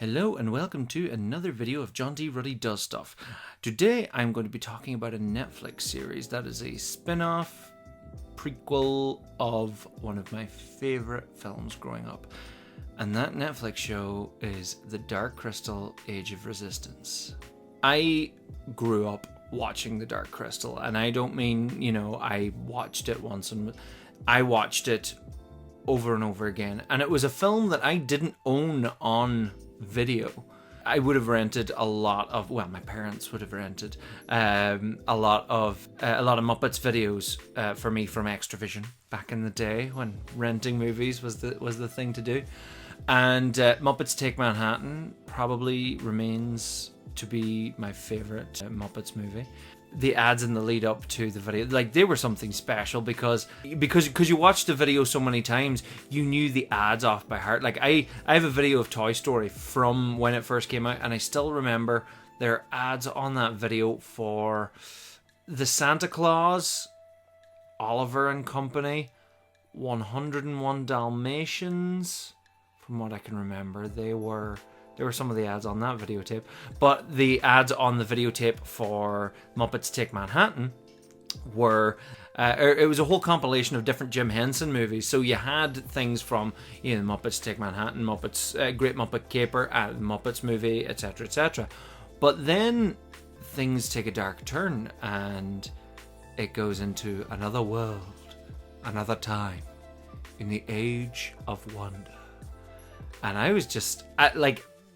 Hello and welcome to another video of John D Ruddy Does Stuff. Today I'm going to be talking about a Netflix series that is a spin-off prequel of one of my favourite films growing up. And that Netflix show is The Dark Crystal: Age of Resistance. I grew up watching The Dark Crystal, and I don't mean, I watched it once, and I watched it over and over again. And it was a film that I didn't own on video. I would have rented a lot of, my parents would have rented a lot of Muppets videos for me from Extravision back in the day when renting movies was the thing to do. And Muppets Take Manhattan probably remains to be my favorite Muppets movie. The ads in the lead up to the video, they were something special because you watched the video so many times, you knew the ads off by heart. I have a video of Toy Story from when it first came out, and I still remember there are ads on that video for the Santa Claus, Oliver and Company, 101 Dalmatians. From what I can remember, there were some of the ads on that videotape, but the ads on the videotape for Muppets Take Manhattan were it was a whole compilation of different Jim Henson movies. So you had things from Muppets Take Manhattan, Muppets Great Muppet Caper, Muppets movie, etc., etc. But then things take a dark turn, and it goes into another world, another time, in the Age of Wonder. And I was just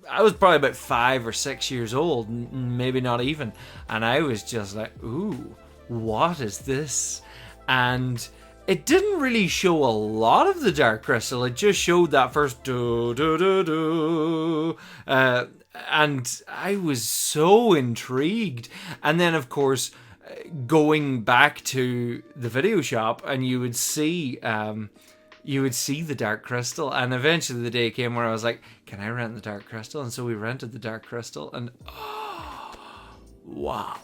I was probably about 5 or 6 years old, maybe not even. And I was just like, ooh, what is this? And it didn't really show a lot of the Dark Crystal. It just showed that first do. And I was so intrigued. And then, of course, going back to the video shop, and you would see the Dark Crystal, and eventually the day came where I was like, can I rent the Dark Crystal? And so we rented the Dark Crystal, and wow.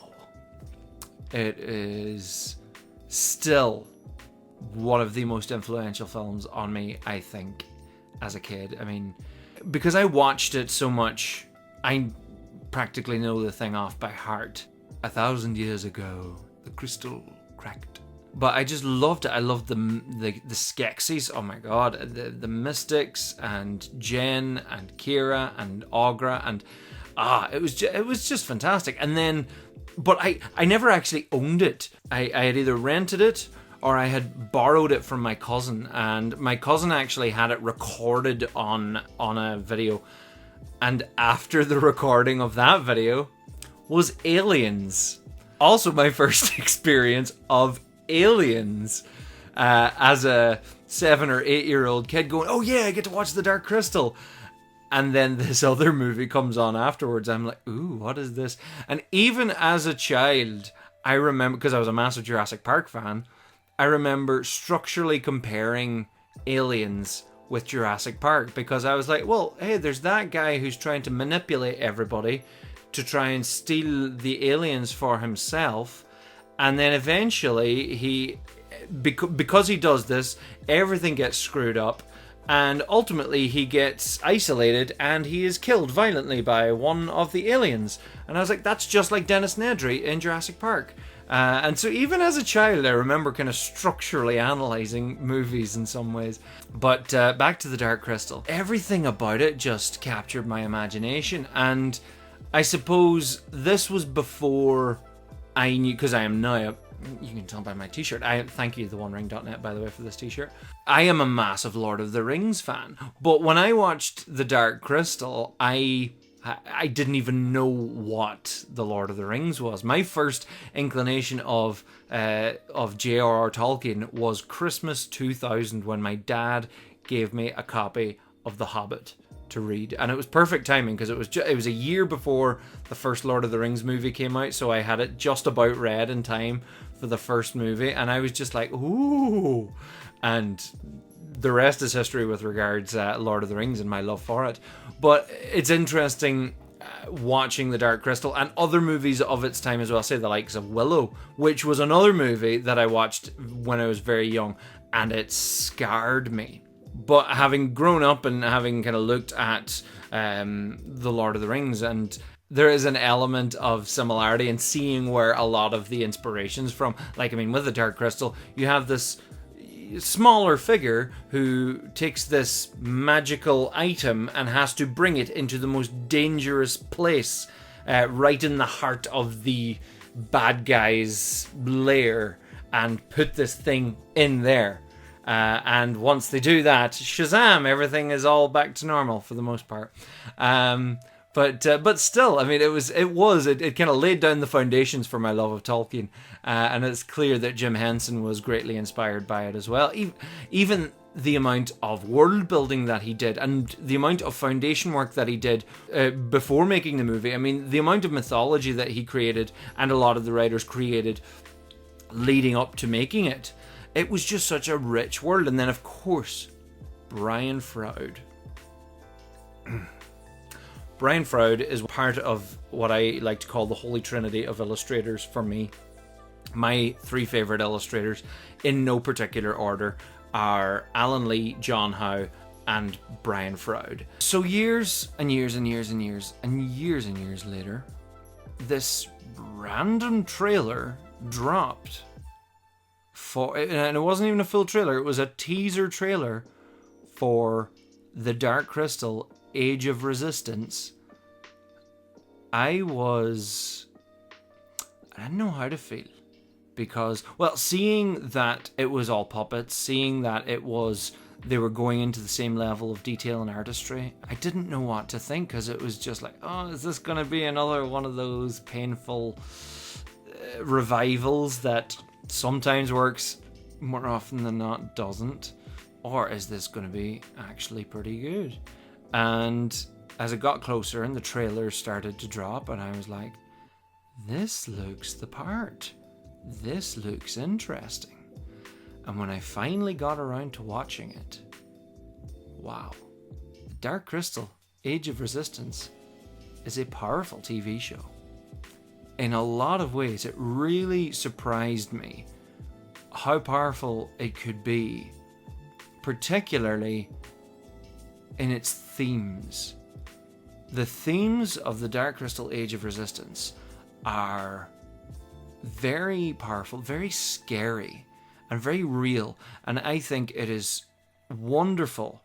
It is still one of the most influential films on me, I think, as a kid. I mean, because I watched it so much, I practically know the thing off by heart. 1,000 years ago, the crystal cracked. But I just loved it. I loved the Skeksis. Oh my god, the Mystics and Jen and Kira and Aughra, and it was just fantastic. And then, but I never actually owned it. I had either rented it or I had borrowed it from my cousin, and my cousin actually had it recorded on a video. And after the recording of that video was Aliens. Also my first experience of Aliens, as a 7 or 8 year old kid going, oh yeah, I get to watch The Dark Crystal. And then this other movie comes on afterwards. I'm like, ooh, what is this? And even as a child, I remember, because I was a massive Jurassic Park fan, I remember structurally comparing Aliens with Jurassic Park, because I was like, well, hey, there's that guy who's trying to manipulate everybody to try and steal the aliens for himself. And then eventually, because he does this, everything gets screwed up, and ultimately he gets isolated and he is killed violently by one of the aliens. And I was like, that's just like Dennis Nedry in Jurassic Park. And so even as a child, I remember kind of structurally analysing movies in some ways. But back to The Dark Crystal. Everything about it just captured my imagination. And I suppose this was before I knew, because I am now, you can tell by my t-shirt, thank you, theonering.net, by the way, for this t-shirt. I am a massive Lord of the Rings fan, but when I watched The Dark Crystal, I didn't even know what The Lord of the Rings was. My first inclination of J.R.R. Tolkien was Christmas 2000, when my dad gave me a copy of The Hobbit to read, and it was perfect timing because it was a year before the first Lord of the Rings movie came out, so I had it just about read in time for the first movie, and I was just like, ooh. And the rest is history with regards Lord of the Rings and my love for it. But it's interesting watching The Dark Crystal and other movies of its time as well, say the likes of Willow, which was another movie that I watched when I was very young, and it scarred me. But having grown up and having kind of looked at The Lord of the Rings, and there is an element of similarity in seeing where a lot of the inspirations from. Like, I mean, with the Dark Crystal, you have this smaller figure who takes this magical item and has to bring it into the most dangerous place, right in the heart of the bad guy's lair, and put this thing in there. And once they do that, Shazam, everything is all back to normal for the most part. But still, I mean, it kind of laid down the foundations for my love of Tolkien, and it's clear that Jim Henson was greatly inspired by it as well. Even the amount of world building that he did, and the amount of foundation work that he did before making the movie. I mean, the amount of mythology that he created, and a lot of the writers created leading up to making it. It was just such a rich world. And then, of course, Brian Froud. Brian Froud is part of what I like to call the holy trinity of illustrators for me. My three favorite illustrators, in no particular order, are Alan Lee, John Howe, and Brian Froud. So years and years and years and years and years and years later, this random trailer dropped and it wasn't even a full trailer, it was a teaser trailer for The Dark Crystal Age of Resistance. I didn't know how to feel, because, well, seeing that it was all puppets, seeing that they were going into the same level of detail and artistry, I didn't know what to think, because it was just like, oh, is this going to be another one of those painful revivals that sometimes works, more often than not doesn't? Or is this going to be actually pretty good? And as it got closer and the trailer started to drop, and I was like, this looks the part. This looks interesting. And when I finally got around to watching it, wow. Dark Crystal, Age of Resistance is a powerful TV show. In a lot of ways, it really surprised me how powerful it could be, particularly in its themes. The themes of the Dark Crystal Age of Resistance are very powerful, very scary, and very real. And I think it is wonderful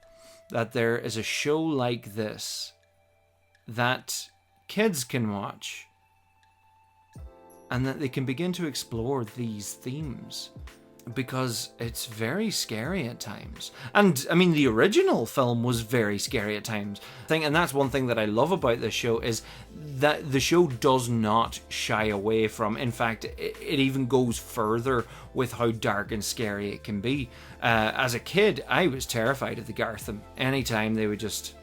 that there is a show like this that kids can watch, and that they can begin to explore these themes, because it's very scary at times. And I mean, the original film was very scary at times. And that's one thing that I love about this show, is that the show does not shy away from. In fact, it even goes further with how dark and scary it can be. As a kid, I was terrified of the Gartham. Anytime they would just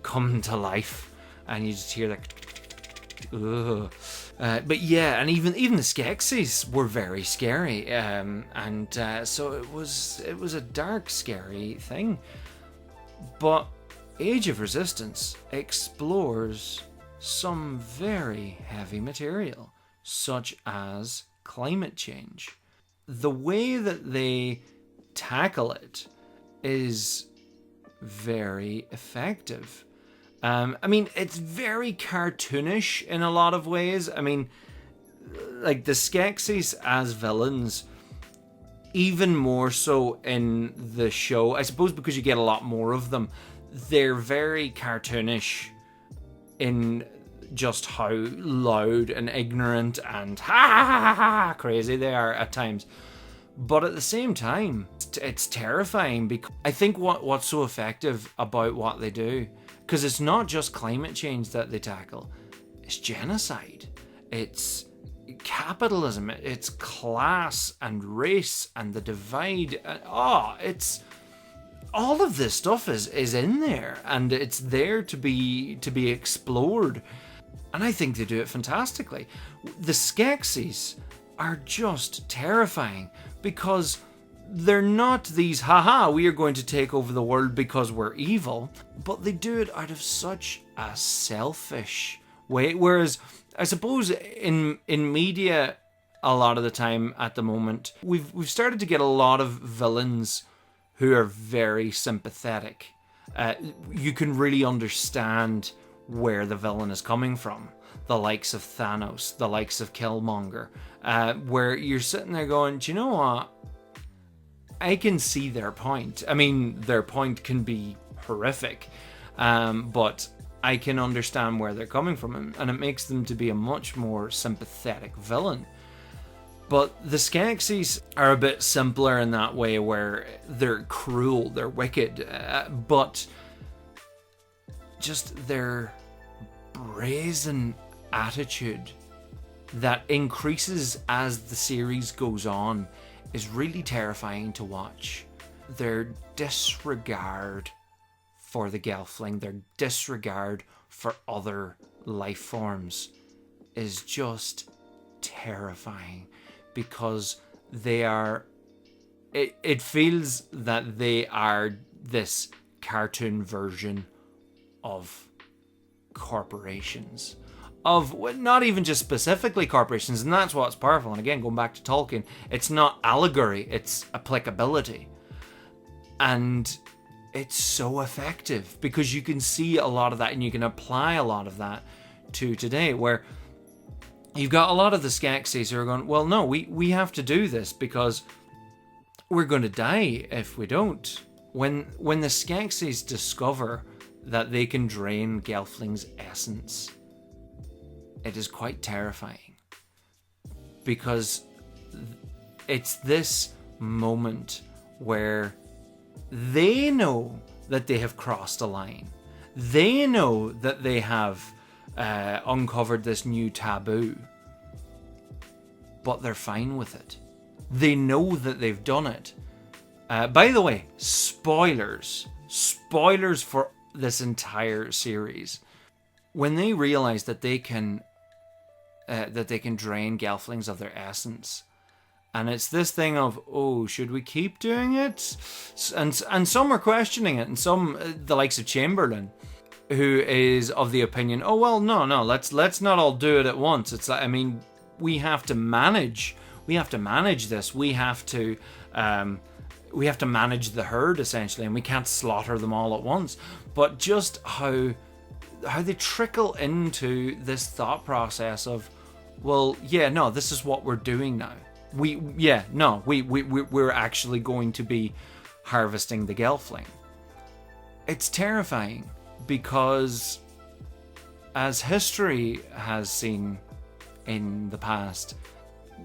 come to life, and you just hear that. Ugh. But yeah, and even the Skeksis were very scary, so it was a dark, scary thing. But Age of Resistance explores some very heavy material, such as climate change. The way that they tackle it is very effective. I mean, it's very cartoonish in a lot of ways. I mean, like the Skeksis as villains, even more so in the show, I suppose because you get a lot more of them, they're very cartoonish in just how loud and ignorant and crazy they are at times. But at the same time, it's terrifying, because I think what's so effective about what they do, because it's not just climate change that they tackle, it's genocide, it's capitalism, it's class and race and the divide. It's all of this stuff is in there, and it's there to be explored. And I think they do it fantastically. The Skeksis are just terrifying, because they're not these, we are going to take over the world because we're evil, but they do it out of such a selfish way. Whereas, I suppose in media, a lot of the time at the moment, we've started to get a lot of villains who are very sympathetic. you can really understand where the villain is coming from. The likes of Thanos, the likes of Killmonger, where you're sitting there going, do you know what? I can see their point. I mean, their point can be horrific, but I can understand where they're coming from, and it makes them to be a much more sympathetic villain. But the Skeksis are a bit simpler in that way, where they're cruel, they're wicked, but just their brazen attitude that increases as the series goes on is really terrifying to watch. Their disregard for the Gelfling, their disregard for other life forms is just terrifying, because they are, it feels that they are this cartoon version of corporations, of not even just specifically corporations, and that's what's powerful. And again, going back to Tolkien, it's not allegory, it's applicability. And it's so effective because you can see a lot of that and you can apply a lot of that to today, where you've got a lot of the Skeksis who are going, well, no, we have to do this because we're going to die if we don't. When the Skeksis discover that they can drain Gelfling's essence, it is quite terrifying, because it's this moment where they know that they have crossed a line. They know that they have uncovered this new taboo, but they're fine with it. They know that they've done it. By the way, spoilers for this entire series. When they realize that they can drain Gelflings of their essence, and it's this thing of, oh, should we keep doing it? And some are questioning it, and some, the likes of Chamberlain, who is of the opinion, oh well, no, let's not all do it at once. It's like, I mean, we have to manage this. We have to manage the herd, essentially, and we can't slaughter them all at once. But just how they trickle into this thought process of, well, yeah, no, this is what we're doing now. We're actually going to be harvesting the Gelfling. It's terrifying, because as history has seen in the past,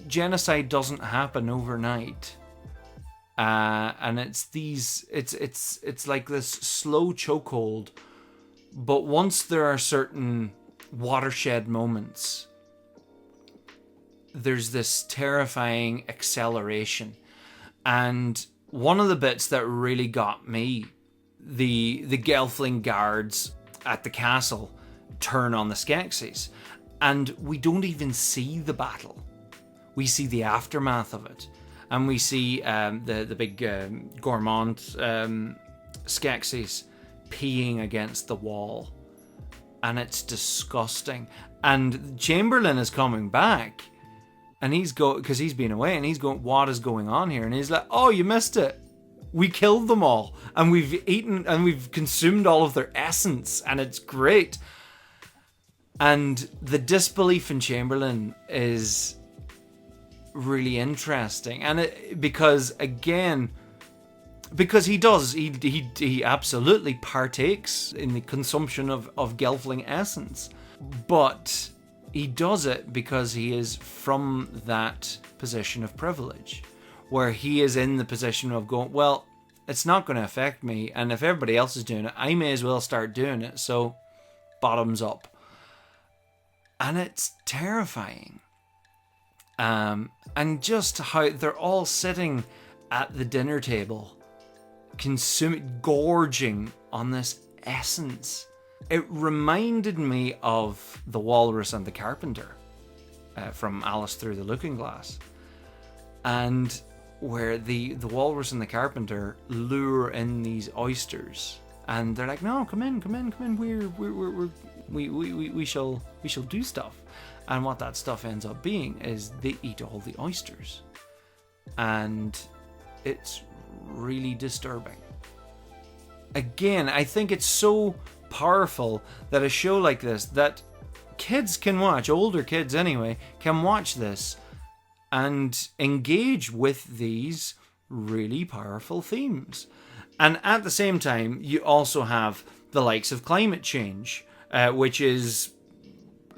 genocide doesn't happen overnight. And it's like this slow chokehold, but once there are certain watershed moments, there's this terrifying acceleration. And one of the bits that really got me, the Gelfling guards at the castle turn on the Skeksis, and we don't even see the battle. We see the aftermath of it. And we see the big gourmand Skeksis peeing against the wall. And it's disgusting. And Chamberlain is coming back. And because he's been away, and he's going, what is going on here? And he's like, oh, you missed it. We killed them all. And we've eaten, and we've consumed all of their essence. And it's great. And the disbelief in Chamberlain is really interesting, and because he absolutely partakes in the consumption of Gelfling essence, but he does it because he is from that position of privilege, where he is in the position of going, well, it's not going to affect me, and if everybody else is doing it, I may as well start doing it, so bottoms up. And it's terrifying. And just how they're all sitting at the dinner table, gorging on this essence. It reminded me of the Walrus and the Carpenter from Alice Through the Looking Glass, and where the Walrus and the Carpenter lure in these oysters, and they're like, no, come in, we shall do stuff. And what that stuff ends up being is they eat all the oysters. And it's really disturbing. again, I think it's so powerful that a show like this, that kids can watch, older kids anyway, can watch this and engage with these really powerful themes. And at the same time, you also have the likes of climate change, which is,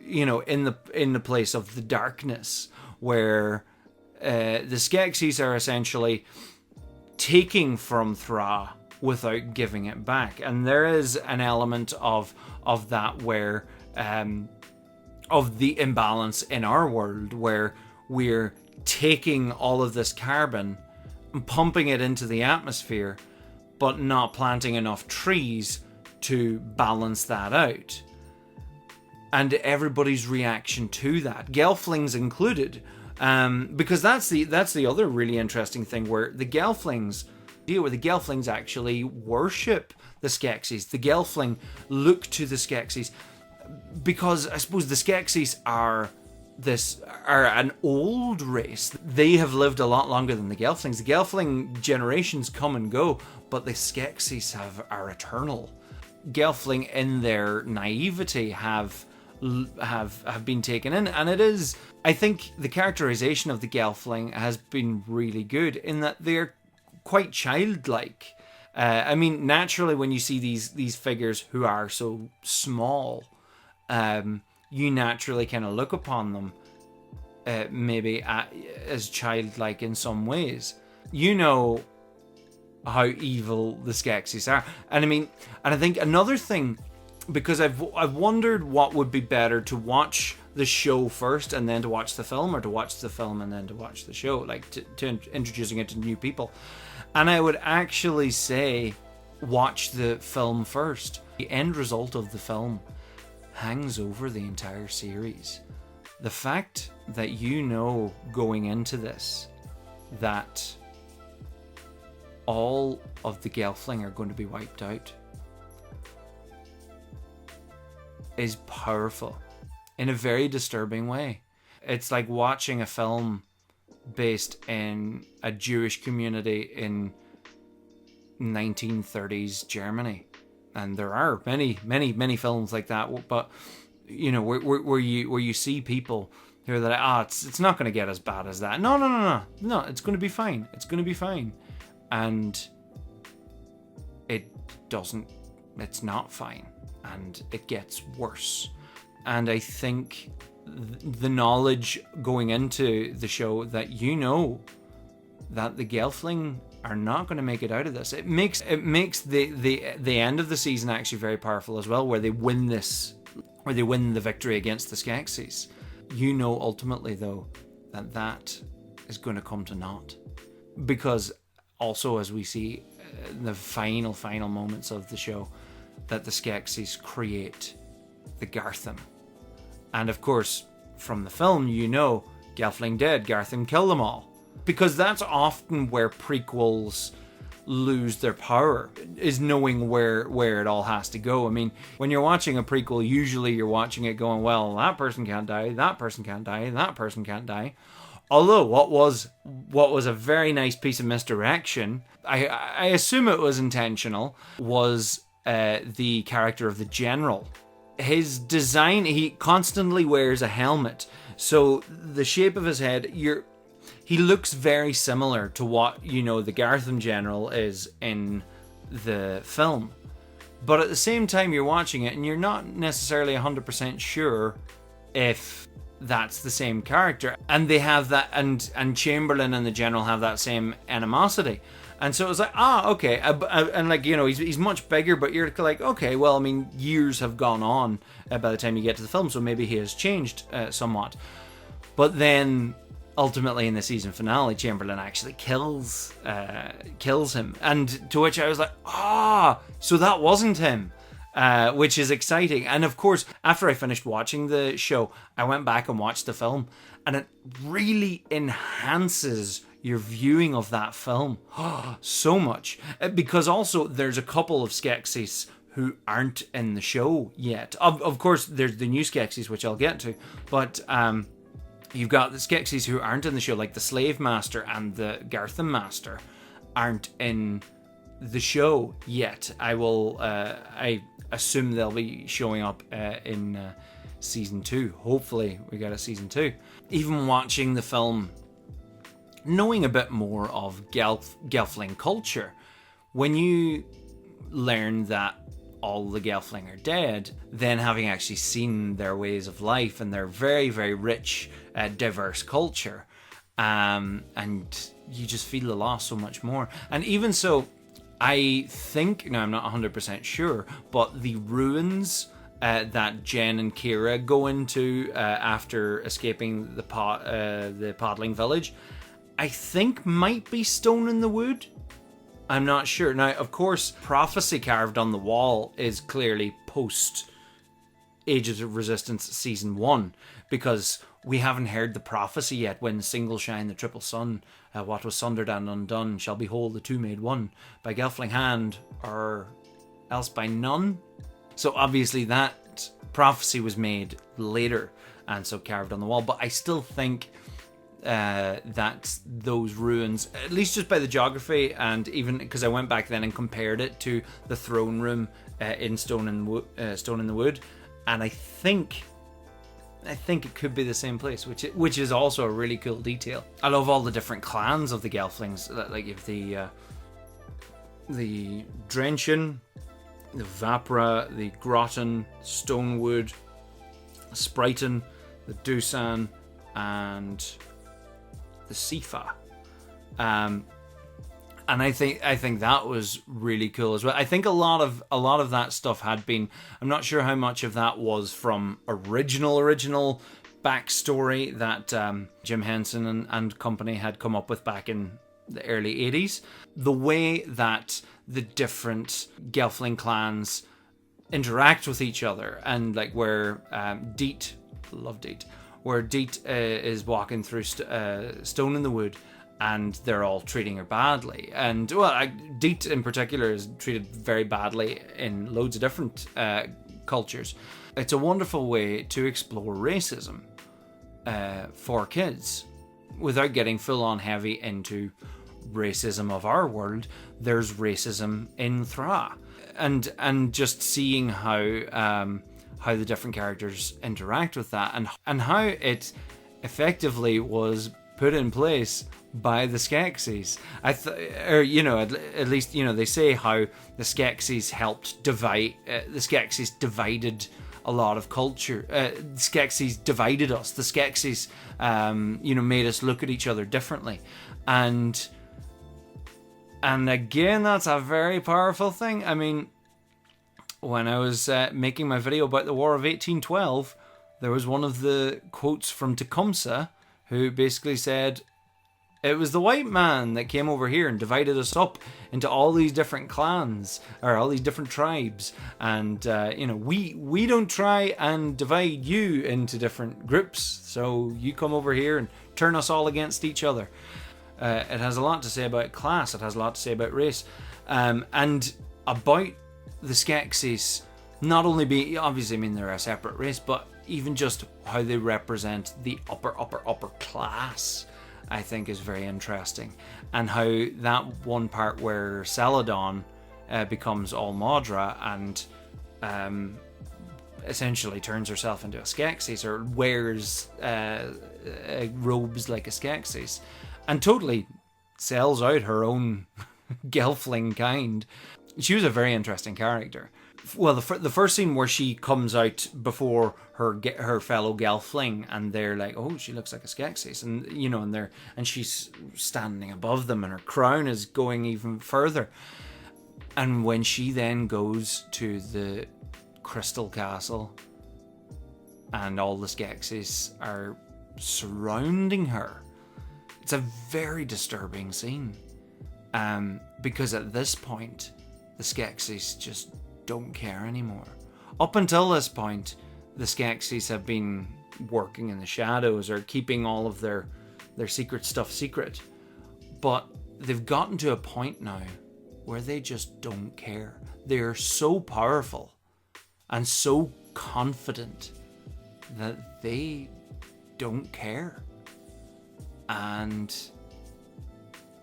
you know, in the place of the darkness, where the Skeksis are essentially taking from Thra without giving it back. And there is an element of that where of the imbalance in our world, where we're taking all of this carbon and pumping it into the atmosphere, but not planting enough trees to balance that out. And everybody's reaction to that, Gelflings included, because that's the other really interesting thing, where the Gelflings actually worship the Skeksis. The Gelfling look to the Skeksis because I suppose the Skeksis are an old race. They have lived a lot longer than the Gelflings. The Gelfling generations come and go, but the Skeksis are eternal. Gelfling, in their naivety, have been taken in, and it is, I think, the characterization of the Gelfling has been really good in that they're quite childlike. I mean, naturally, when you see these figures who are so small, you naturally kind of look upon them maybe as childlike in some ways. You know how evil the Skeksis are, and I think another thing, because I've wondered what would be better, to watch the show first and then to watch the film, or to watch the film and then to watch the show, like to introducing it to new people. And I would actually say watch the film first. The end result of the film hangs over the entire series. The fact that you know going into this that all of the Gelfling are going to be wiped out is powerful in a very disturbing way. It's like watching a film based in a Jewish community in 1930s Germany, and there are many films like that, but you know, where you see people who are like, it's not going to get as bad as that. No, it's going to be fine. It's going to be fine. And it doesn't. It's not fine, and it gets worse. And I think the knowledge going into the show that you know that the Gelfling are not going to make it out of this, it makes the end of the season actually very powerful as well, where they win the victory against the Skeksis. You know ultimately though that is going to come to naught, because also, as we see in the final moments of the show, that the Skeksis create the Garthim. And of course, from the film, you know, Gelfling dead, Garthim kill them all. Because that's often where prequels lose their power, is knowing where it all has to go. I mean, when you're watching a prequel, usually you're watching it going, well, that person can't die, that person can't die, that person can't die. Although what was a very nice piece of misdirection, I assume it was intentional, was the character of the general. His design, he constantly wears a helmet, so the shape of his head, he looks very similar to what, you know, the Garthim general is in the film. But at the same time, you're watching it and you're not necessarily 100% sure if that's the same character. And they have that, and Chamberlain and the general have that same animosity. And so it was like, okay. And like, you know, he's much bigger, but you're like, okay, well, I mean, years have gone on by the time you get to the film, so maybe he has changed somewhat. But then ultimately in the season finale, Chamberlain actually kills him. And to which I was like, so that wasn't him. Which is exciting. And of course, after I finished watching the show, I went back and watched the film, and it really enhances your viewing of that film so much, because also there's a couple of Skeksis who aren't in the show yet. Of course, there's the new Skeksis, which I'll get to, but you've got the Skeksis who aren't in the show, like the Slave Master and the Garthim Master aren't in the show yet. I assume they'll be showing up in season 2. Hopefully we get a season 2. Even watching the film, knowing a bit more of Gelfling culture, when you learn that all the Gelfling are dead, then having actually seen their ways of life and their very, very rich, diverse culture, and you just feel the loss so much more. And even so, I think, now I'm not 100% sure, but the ruins that Jen and Kira go into after escaping the Podling village, I think might be Stone in the Wood. I'm not sure. Now, of course, prophecy carved on the wall is clearly post Ages of Resistance Season 1, because we haven't heard the prophecy yet when single shine the triple sun, what was sundered and undone shall behold the two made one, by Gelfling hand or else by none. So obviously that prophecy was made later and so carved on the wall, but I still think that those ruins, at least just by the geography, and even because I went back then and compared it to the throne room in Stone in the Wood, and I think it could be the same place, which is also a really cool detail. I love all the different clans of the Gelflings, like if the Drenchen, the Vapra, the Groton, Stonewood, Sprighton, the Dusan, and the Sifa. And I think that was really cool as well. I think a lot of that stuff had been, I'm not sure how much of that was from original backstory that Jim Henson and company had come up with back in the early 80s. The way that the different Gelfling clans interact with each other, and like where Deet, love Deet, where Deet is walking through Stone in the Wood, and they're all treating her badly. And, well, Deet in particular is treated very badly in loads of different cultures. It's a wonderful way to explore racism for kids without getting full-on heavy into racism of our world. There's racism in Thra. And just seeing how the different characters interact with that, and how it effectively was put in place by the Skeksis. At least, they say how the Skeksis helped divide, the Skeksis divided a lot of culture. The Skeksis divided us. The Skeksis, made us look at each other differently. And again, that's a very powerful thing. I mean, when I was making my video about the War of 1812, there was one of the quotes from Tecumseh, who basically said, it was the white man that came over here and divided us up into all these different clans, or all these different tribes. And, we don't try and divide you into different groups. So you come over here and turn us all against each other. It has a lot to say about class. It has a lot to say about race. And about the Skeksis, not only being, obviously, they're a separate race, but even just how they represent the upper class, I think is very interesting. And how that one part where Celadon becomes all Maudra and essentially turns herself into a Skeksis, or wears robes like a Skeksis, and totally sells out her own Gelfling kind. She was a very interesting character. Well, the first scene where she comes out before her fellow Gelfling, and they're like, "Oh, she looks like a Skeksis," and she's standing above them, and her crown is going even further. And when she then goes to the Crystal Castle, and all the Skeksis are surrounding her, it's a very disturbing scene, because at this point, the Skeksis just don't care anymore. Up until this point, the Skeksis have been working in the shadows, or keeping all of their secret stuff secret. But they've gotten to a point now where they just don't care. They're so powerful and so confident that they don't care. And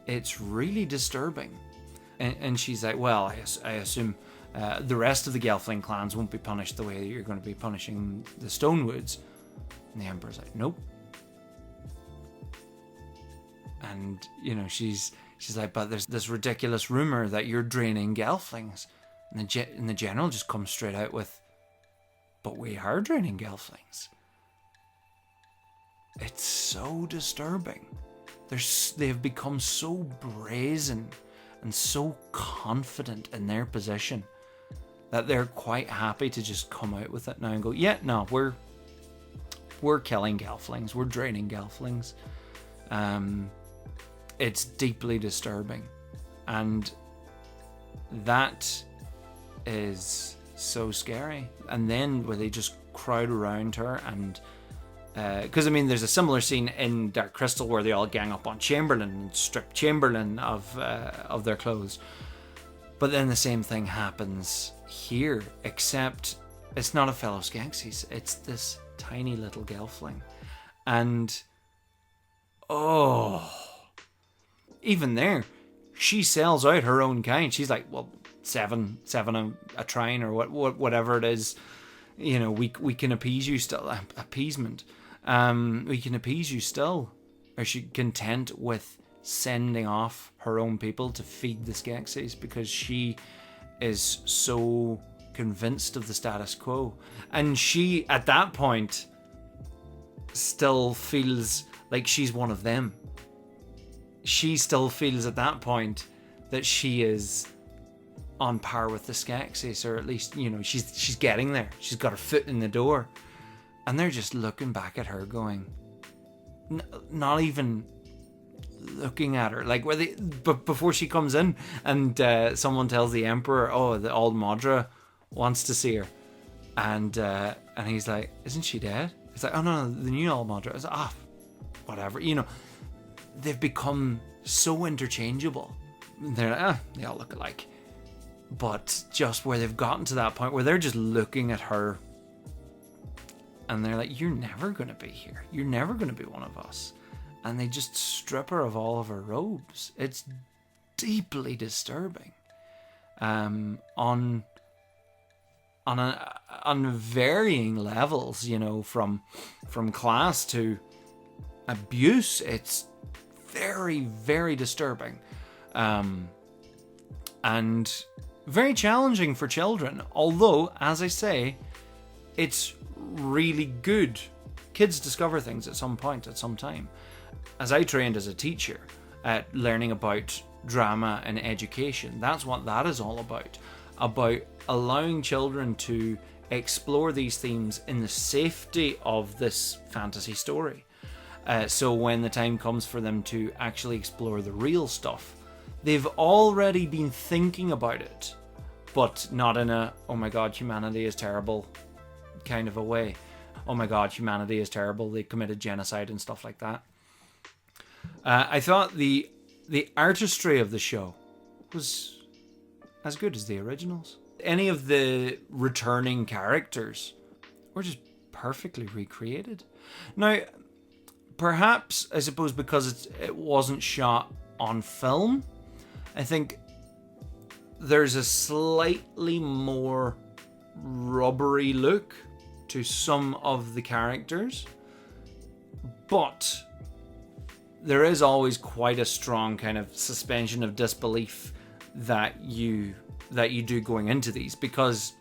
it's really disturbing. And she's like, well, I assume the rest of the Gelfling clans won't be punished the way that you're going to be punishing the Stonewoods. And the Emperor's like, nope. And, you know, she's like, but there's this ridiculous rumor that you're draining Gelflings. And the general just comes straight out with, but we are draining Gelflings. It's so disturbing. They have become so brazen and so confident in their position that they're quite happy to just come out with it now and go, yeah, no, we're killing Gelflings, we're draining Gelflings. It's deeply disturbing, and that is so scary. And then where they just crowd around her, and because I mean, there's a similar scene in Dark Crystal where they all gang up on Chamberlain and strip Chamberlain of their clothes. But then the same thing happens here, except it's not a fellow Skeksis, it's this tiny little Gelfling. And even there, she sells out her own kind. She's like, well, seven a trine, or whatever it is. You know, we can appease you still. Appeasement. We can appease you still. Or she content with sending off her own people to feed the Skeksis because she is so convinced of the status quo. And she, at that point, still feels like she's one of them. She still feels at that point that she is on par with the Skeksis, or at least, you know, she's getting there. She's got her foot in the door. And they're just looking back at her going, not even looking at her. Like, but before she comes in and someone tells the Emperor, oh, the old Modra wants to see her. And he's like, isn't she dead? It's like, oh no, the new old Modra. It's like, whatever. You know, they've become so interchangeable. They're like, they all look alike. But just where they've gotten to that point where they're just looking at her and they're like, you're never going to be here. You're never going to be one of us. And they just strip her of all of her robes. It's deeply disturbing. On varying levels, you know, from class to abuse. It's very, very disturbing. And very challenging for children. Although, as I say, it's really good. Kids discover things at some point, at some time. As I trained as a teacher at learning about drama and education, that's what that is all about allowing children to explore these themes in the safety of this fantasy story. So when the time comes for them to actually explore the real stuff, they've already been thinking about it, but not in a, oh my god, humanity is terrible kind of a way. Oh my god, humanity is terrible, they committed genocide and stuff like that. I thought the artistry of the show was as good as the originals. Any of the returning characters were just perfectly recreated. Now, perhaps, I suppose, because it wasn't shot on film, I think there's a slightly more rubbery look to some of the characters, but there is always quite a strong kind of suspension of disbelief that you do going into these, because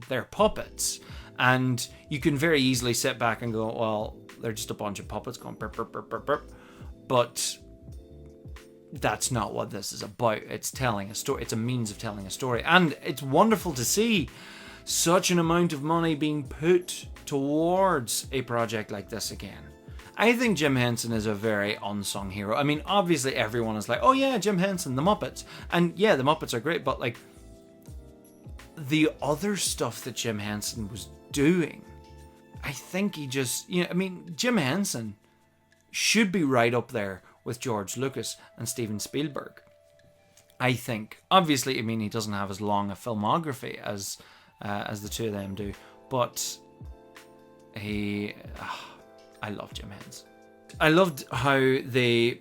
they're puppets, and you can very easily sit back and go, well, they're just a bunch of puppets going burp, burp, burp, burp, burp. But that's not what this is about. It's telling a story. It's a means of telling a story. And it's wonderful to see such an amount of money being put towards a project like this again. I think Jim Henson is a very unsung hero. I mean, obviously everyone is like, oh yeah, Jim Henson, the Muppets. And yeah, the Muppets are great, but like the other stuff that Jim Henson was doing, I think he just, you know, I mean, Jim Henson should be right up there with George Lucas and Steven Spielberg, I think. Obviously, I mean, he doesn't have as long a filmography as the two of them do, but I love Jim Henson. I loved how they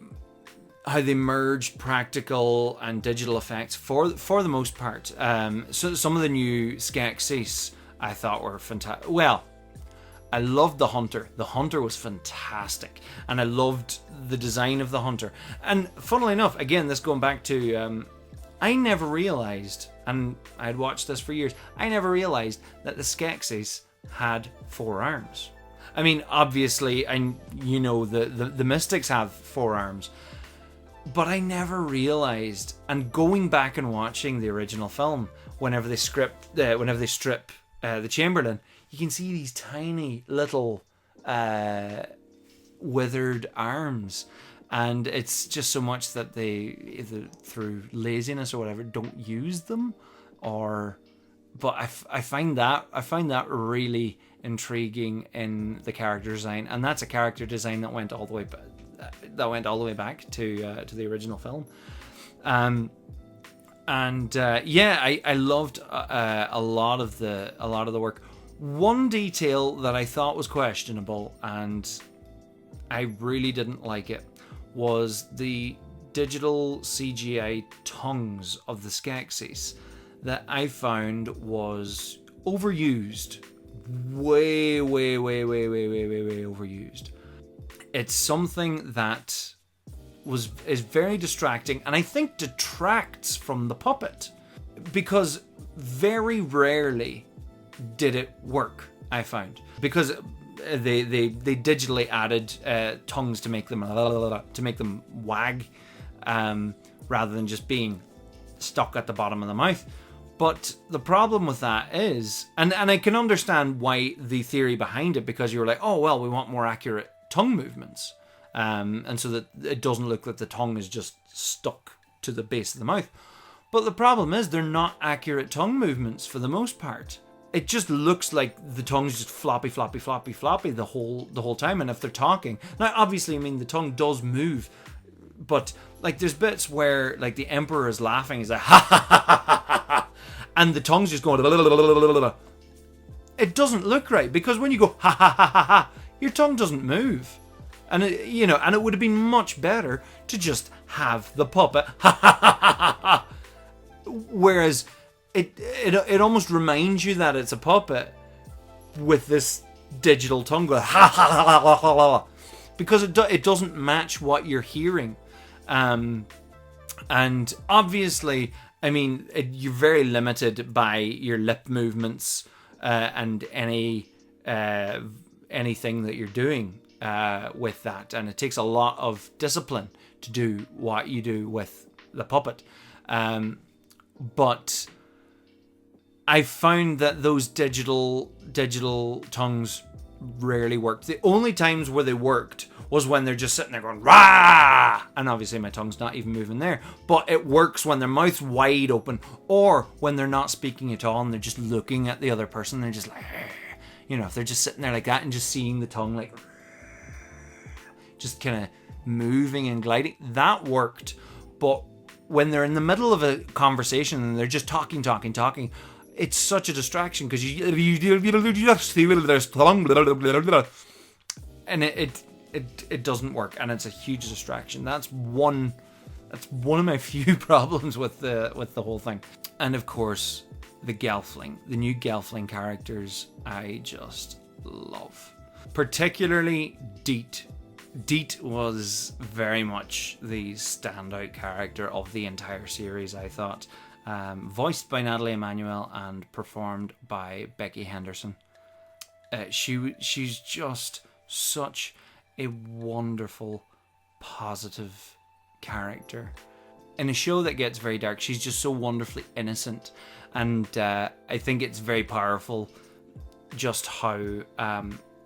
how they merged practical and digital effects for the most part. So some of the new Skeksis I thought were fantastic. Well, I loved the Hunter. The Hunter was fantastic, and I loved the design of the Hunter. And funnily enough, again, this going back to, I never realized, and I had watched this for years, I never realized that the Skeksis had 4 arms. I mean, obviously, the Mystics have 4 arms, but I never realized. And going back and watching the original film, whenever they strip the Chamberlain, you can see these tiny little withered arms, and it's just so much that they, either through laziness or whatever, don't use them. But I find that really intriguing in the character design, and that's a character design that went all the way back to the original film. I loved a lot of the work. One detail that I thought was questionable, and I really didn't like it, was the digital CGI tongues of the Skeksis that I found was overused. Way overused. It's something that is very distracting, and I think detracts from the puppet, because very rarely did it work, I found, because they digitally added tongues to make them wag, rather than just being stuck at the bottom of the mouth. But the problem with that is, and I can understand why, the theory behind it, because you were like, oh well, we want more accurate tongue movements, and so that it doesn't look like the tongue is just stuck to the base of the mouth. But the problem is, they're not accurate tongue movements for the most part. It just looks like the tongue's just floppy the whole time. And if they're talking, now obviously, I mean, the tongue does move, but like there's bits where like the Emperor is laughing, he's like ha ha ha ha ha ha, and the tongue's just going. It doesn't look right, because when you go ha ha ha ha ha, your tongue doesn't move, and it would have been much better to just have the puppet ha ha ha ha ha. Whereas it almost reminds you that it's a puppet with this digital tongue going ha ha ha ha ha ha, because it doesn't match what you're hearing, and obviously, I mean, you're very limited by your lip movements and anything that you're doing with that, and it takes a lot of discipline to do what you do with the puppet, but I found that those digital tongues rarely worked. The only times where they worked was when they're just sitting there going rah, and obviously my tongue's not even moving there, but it works when their mouth's wide open, or when they're not speaking at all and they're just looking at the other person. They're just like, if they're just sitting there like that and just seeing the tongue like just kind of moving and gliding, that worked. But when they're in the middle of a conversation and they're just talking, it's such a distraction, because you just feel there's tongue, and it doesn't work, and it's a huge distraction. That's one of my few problems with the whole thing. And of course, the new Gelfling characters, I just love, particularly Deet. Deet was very much the standout character of the entire series, I thought. Voiced by Natalie Emmanuel and performed by Becky Henderson. She's just such a wonderful, positive character. In a show that gets very dark, she's just so wonderfully innocent, and I think it's very powerful just how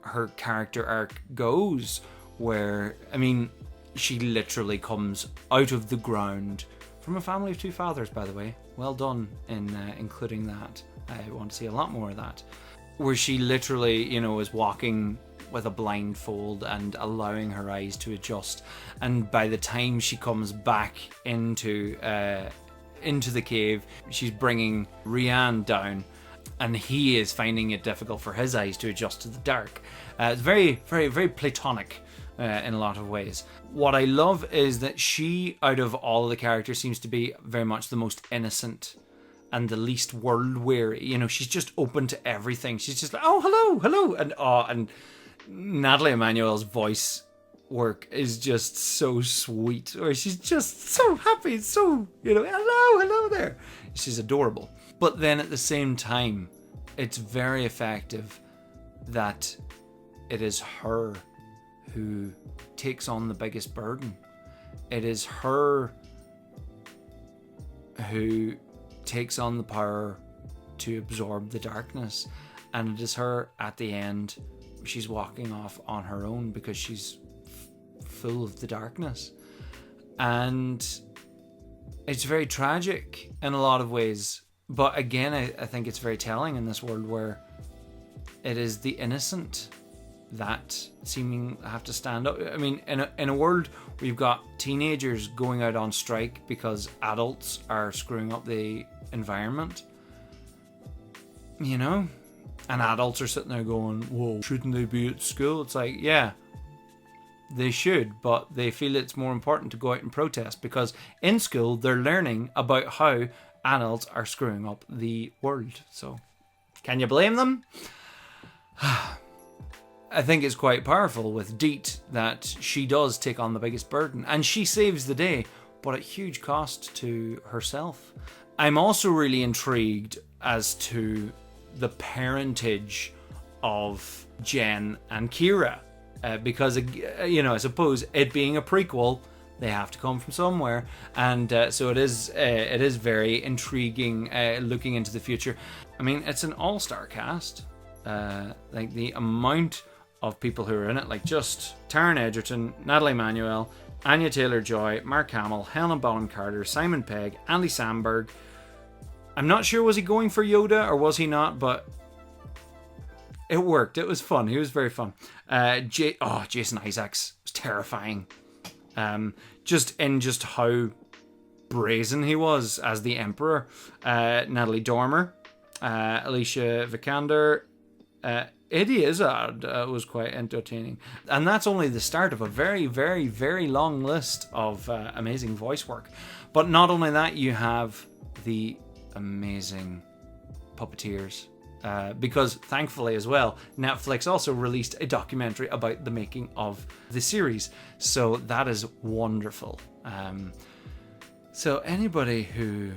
her character arc goes, where, I mean, she literally comes out of the ground from a family of 2 fathers, by the way. Well done in including that. I want to see a lot more of that. Where she literally, is walking with a blindfold and allowing her eyes to adjust. And by the time she comes back into the cave, she's bringing Rian down, and he is finding it difficult for his eyes to adjust to the dark. It's very, very, very platonic. in a lot of ways. What I love is that she, out of all of the characters, seems to be very much the most innocent and the least world weary. You know, she's just open to everything. She's just like, oh, hello, and Natalie Emmanuel's voice work is just so sweet, or she's just so happy, so, you know, hello there. She's adorable. But then at the same time, it's very effective that it is her who takes on the biggest burden. It is her who takes on the power to absorb the darkness, and it is her at the end. She's walking off on her own because she's full of the darkness, and it's very tragic in a lot of ways. But again, I think it's very telling in this world where it is the innocent that seeming have to stand up. I mean, in a world where you've got teenagers going out on strike because adults are screwing up the environment, you know, and adults are sitting there going, well, shouldn't they be at school? It's like, yeah, they should, but they feel it's more important to go out and protest because in school they're learning about how adults are screwing up the world. So can you blame them? I think it's quite powerful with Deet that she does take on the biggest burden, and she saves the day, but at huge cost to herself. I'm also really intrigued as to the parentage of Jen and Kira, because, you know, I suppose it being a prequel, they have to come from somewhere, and so it is very intriguing looking into the future. I mean, it's an all-star cast. Like the amount of people who are in it, like just Taron Egerton, Natalie Emmanuel, Anya Taylor-Joy, Mark Hamill, Helena Bonham Carter, Simon Pegg, Andy Samberg. I'm not sure, was he going for Yoda or was he not, but it worked. It was fun. He was very fun. Jason Isaacs was terrifying. Just how brazen he was as the Emperor. Natalie Dormer, Alicia Vikander, Eddie Izzard was quite entertaining. And that's only the start of a very, very, very long list of amazing voice work. But not only that, you have the amazing puppeteers. Because thankfully as well, Netflix also released a documentary about the making of the series. So that is wonderful. So anybody who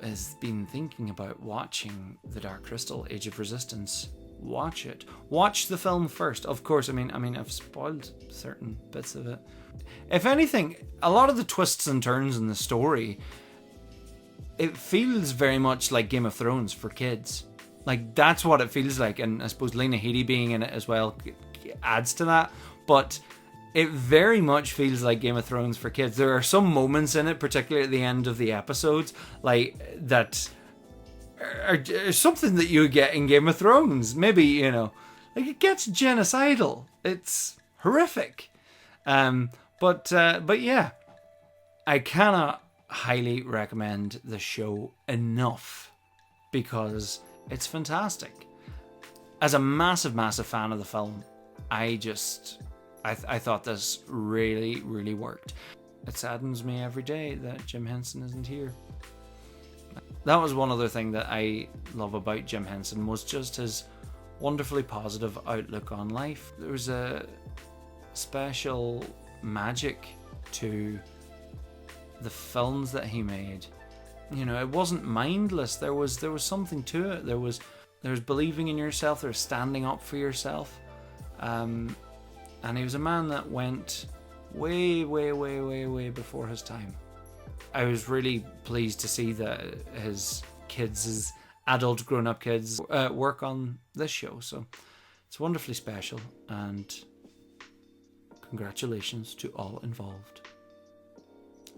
has been thinking about watching The Dark Crystal, Age of Resistance, watch it. Watch the film first. Of course, I mean, I've spoiled certain bits of it. If anything, a lot of the twists and turns in the story, it feels very much like Game of Thrones for kids. Like, that's what it feels like, and I suppose Lena Headey being in it as well adds to that, but it very much feels like Game of Thrones for kids. There are some moments in it, particularly at the end of the episodes, like, that are something that you get in Game of Thrones. Maybe, you know, like, it gets genocidal. It's horrific. But yeah, I cannot highly recommend the show enough because it's fantastic. As a massive, massive fan of the film, I thought this really, really worked. It saddens me every day that Jim Henson isn't here. That was one other thing that I love about Jim Henson, was just his wonderfully positive outlook on life. There was a special magic to the films that he made. You know, it wasn't mindless. There was something to it. There was believing in yourself. There was standing up for yourself. And he was a man that went way, way, way, way, way before his time. I was really pleased to see that his kids, his adult grown-up kids, work on this show. So it's wonderfully special, and congratulations to all involved.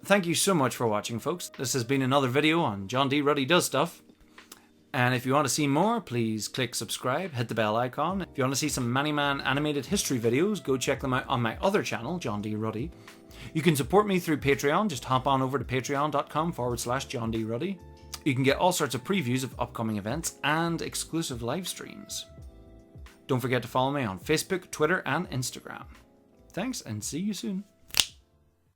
Thank you so much for watching, folks. This has been another video on John D. Ruddy Does Stuff. And if you want to see more, please click subscribe, hit the bell icon. If you want to see some Maniman animated history videos, go check them out on my other channel, John D. Ruddy. You can support me through Patreon. Just hop on over to patreon.com/John D. Ruddy. You can get all sorts of previews of upcoming events and exclusive live streams. Don't forget to follow me on Facebook, Twitter, and Instagram. Thanks, and see you soon.